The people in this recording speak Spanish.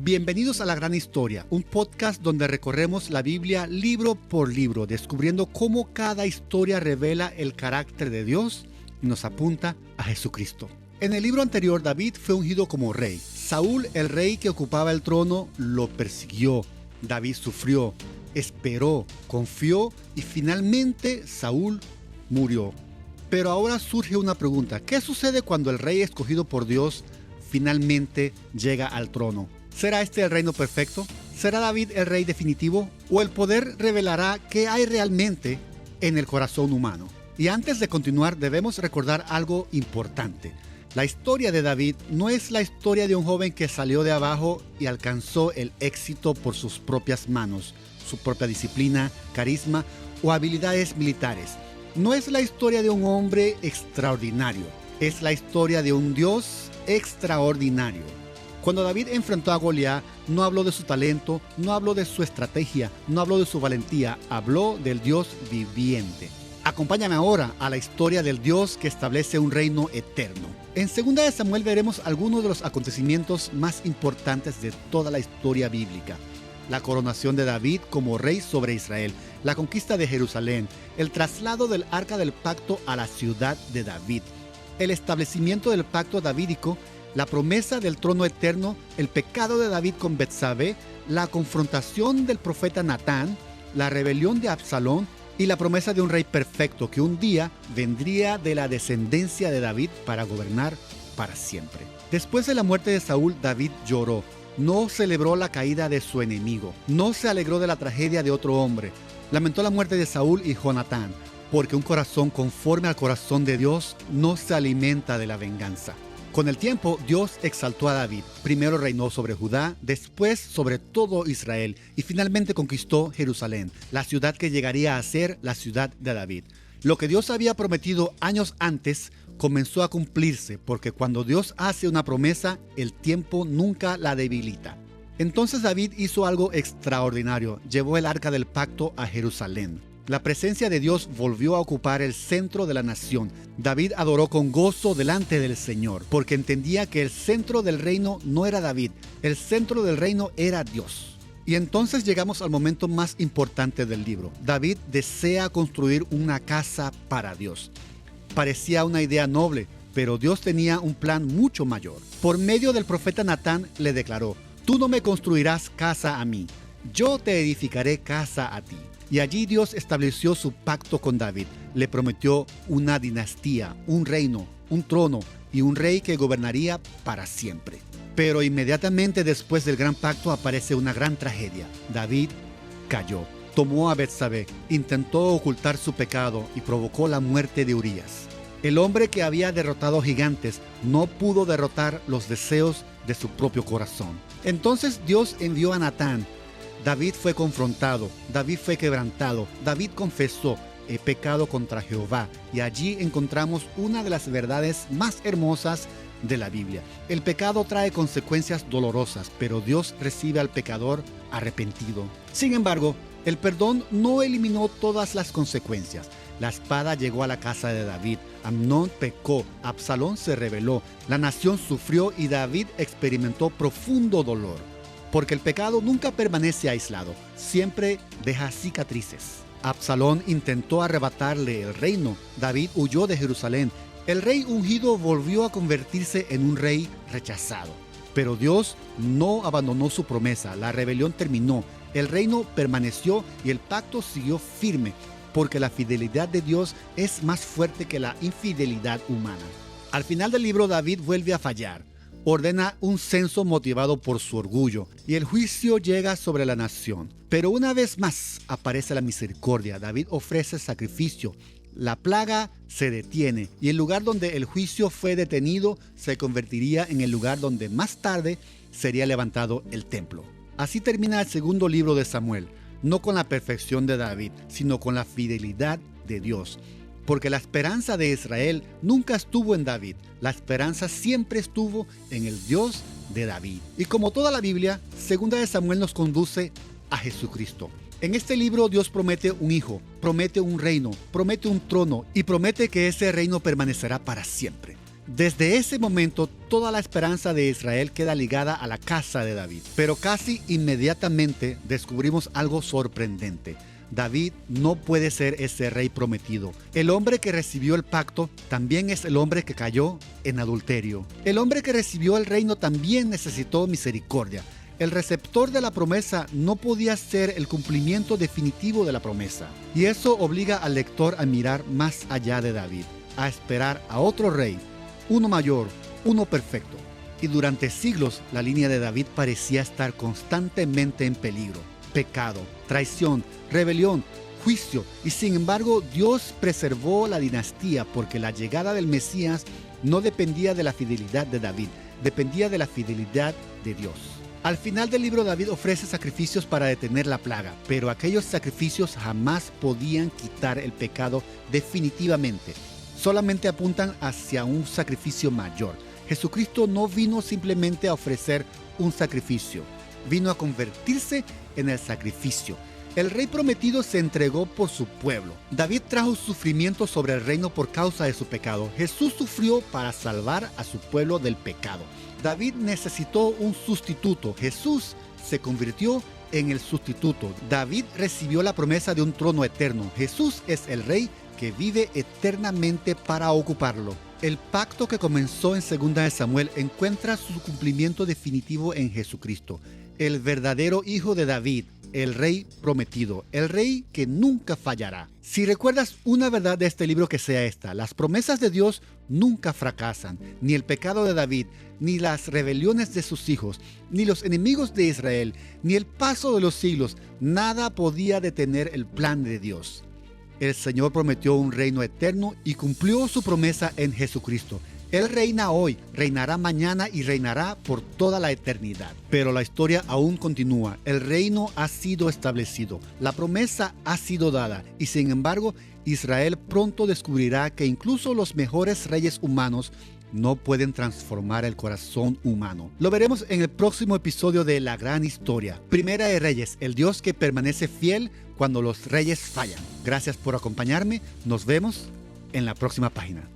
Bienvenidos a La Gran Historia, un podcast donde recorremos la Biblia libro por libro, descubriendo cómo cada historia revela el carácter de Dios y nos apunta a Jesucristo. En el libro anterior, David fue ungido como rey. Saúl, el rey que ocupaba el trono, lo persiguió. David sufrió, esperó, confió y finalmente Saúl murió. Pero ahora surge una pregunta: ¿qué sucede cuando el rey escogido por Dios finalmente llega al trono? ¿Será este el reino perfecto? ¿Será David el rey definitivo? ¿O el poder revelará qué hay realmente en el corazón humano? Y antes de continuar, debemos recordar algo importante. La historia de David no es la historia de un joven que salió de abajo y alcanzó el éxito por sus propias manos, su propia disciplina, carisma o habilidades militares. No es la historia de un hombre extraordinario, es la historia de un Dios extraordinario. Cuando David enfrentó a Goliat, no habló de su talento, no habló de su estrategia, no habló de su valentía, habló del Dios viviente. Acompáñame ahora a la historia del Dios que establece un reino eterno. En 2 de Samuel veremos algunos de los acontecimientos más importantes de toda la historia bíblica. La coronación de David como rey sobre Israel, la conquista de Jerusalén, el traslado del Arca del Pacto a la ciudad de David, el establecimiento del pacto davídico, la promesa del trono eterno, el pecado de David con Betsabé, la confrontación del profeta Natán, la rebelión de Absalón y la promesa de un rey perfecto que un día vendría de la descendencia de David para gobernar para siempre. Después de la muerte de Saúl, David lloró. No celebró la caída de su enemigo. No se alegró de la tragedia de otro hombre. Lamentó la muerte de Saúl y Jonatán, porque un corazón conforme al corazón de Dios no se alimenta de la venganza. Con el tiempo, Dios exaltó a David. Primero reinó sobre Judá, después sobre todo Israel y finalmente conquistó Jerusalén, la ciudad que llegaría a ser la ciudad de David. Lo que Dios había prometido años antes comenzó a cumplirse, porque cuando Dios hace una promesa, el tiempo nunca la debilita. Entonces David hizo algo extraordinario: llevó el arca del pacto a Jerusalén. La presencia de Dios volvió a ocupar el centro de la nación. David adoró con gozo delante del Señor, porque entendía que el centro del reino no era David, el centro del reino era Dios. Y entonces llegamos al momento más importante del libro. David desea construir una casa para Dios. Parecía una idea noble, pero Dios tenía un plan mucho mayor. Por medio del profeta Natán le declaró: «Tú no me construirás casa a mí, yo te edificaré casa a ti». Y allí Dios estableció su pacto con David. Le prometió una dinastía, un reino, un trono y un rey que gobernaría para siempre. Pero inmediatamente después del gran pacto aparece una gran tragedia. David cayó, tomó a Betsabé, intentó ocultar su pecado y provocó la muerte de Urías. El hombre que había derrotado gigantes no pudo derrotar los deseos de su propio corazón. Entonces Dios envió a Natán. David fue confrontado, David fue quebrantado, David confesó: «He pecado contra Jehová», y allí encontramos una de las verdades más hermosas de la Biblia. El pecado trae consecuencias dolorosas, pero Dios recibe al pecador arrepentido. Sin embargo, el perdón no eliminó todas las consecuencias. La espada llegó a la casa de David, Amnón pecó, Absalón se rebeló, la nación sufrió y David experimentó profundo dolor. Porque el pecado nunca permanece aislado, siempre deja cicatrices. Absalón intentó arrebatarle el reino, David huyó de Jerusalén. El rey ungido volvió a convertirse en un rey rechazado. Pero Dios no abandonó su promesa, la rebelión terminó, el reino permaneció y el pacto siguió firme, porque la fidelidad de Dios es más fuerte que la infidelidad humana. Al final del libro, David vuelve a fallar. Ordena un censo motivado por su orgullo y el juicio llega sobre la nación. Pero una vez más aparece la misericordia. David ofrece sacrificio. La plaga se detiene y el lugar donde el juicio fue detenido se convertiría en el lugar donde más tarde sería levantado el templo. Así termina el segundo libro de Samuel, no con la perfección de David, sino con la fidelidad de Dios. Porque la esperanza de Israel nunca estuvo en David, la esperanza siempre estuvo en el Dios de David. Y como toda la Biblia, 2 de Samuel nos conduce a Jesucristo. En este libro Dios promete un hijo, promete un reino, promete un trono y promete que ese reino permanecerá para siempre. Desde ese momento, toda la esperanza de Israel queda ligada a la casa de David. Pero casi inmediatamente descubrimos algo sorprendente. David no puede ser ese rey prometido. El hombre que recibió el pacto también es el hombre que cayó en adulterio. El hombre que recibió el reino también necesitó misericordia. El receptor de la promesa no podía ser el cumplimiento definitivo de la promesa. Y eso obliga al lector a mirar más allá de David, a esperar a otro rey, uno mayor, uno perfecto. Y durante siglos la línea de David parecía estar constantemente en peligro. Pecado, traición, rebelión, juicio. Y sin embargo, Dios preservó la dinastía porque la llegada del Mesías no dependía de la fidelidad de David, dependía de la fidelidad de Dios. Al final del libro, David ofrece sacrificios para detener la plaga, pero aquellos sacrificios jamás podían quitar el pecado definitivamente. Solamente apuntan hacia un sacrificio mayor. Jesucristo no vino simplemente a ofrecer un sacrificio, vino a convertirse en el sacrificio. El rey prometido se entregó por su pueblo. David trajo sufrimiento sobre el reino por causa de su pecado. Jesús sufrió para salvar a su pueblo del pecado. David necesitó un sustituto. Jesús se convirtió en el sustituto. David recibió la promesa de un trono eterno. Jesús es el rey que vive eternamente para ocuparlo. El pacto que comenzó en 2 Samuel encuentra su cumplimiento definitivo en Jesucristo, el verdadero hijo de David, el rey prometido, el rey que nunca fallará. Si recuerdas una verdad de este libro, que sea esta: las promesas de Dios nunca fracasan, ni el pecado de David, ni las rebeliones de sus hijos, ni los enemigos de Israel, ni el paso de los siglos, nada podía detener el plan de Dios. El Señor prometió un reino eterno y cumplió su promesa en Jesucristo. Él reina hoy, reinará mañana y reinará por toda la eternidad. Pero la historia aún continúa. El reino ha sido establecido, la promesa ha sido dada y sin embargo Israel pronto descubrirá que incluso los mejores reyes humanos no pueden transformar el corazón humano. Lo veremos en el próximo episodio de La Gran Historia. Primera de Reyes, el Dios que permanece fiel cuando los reyes fallan. Gracias por acompañarme. Nos vemos en la próxima página.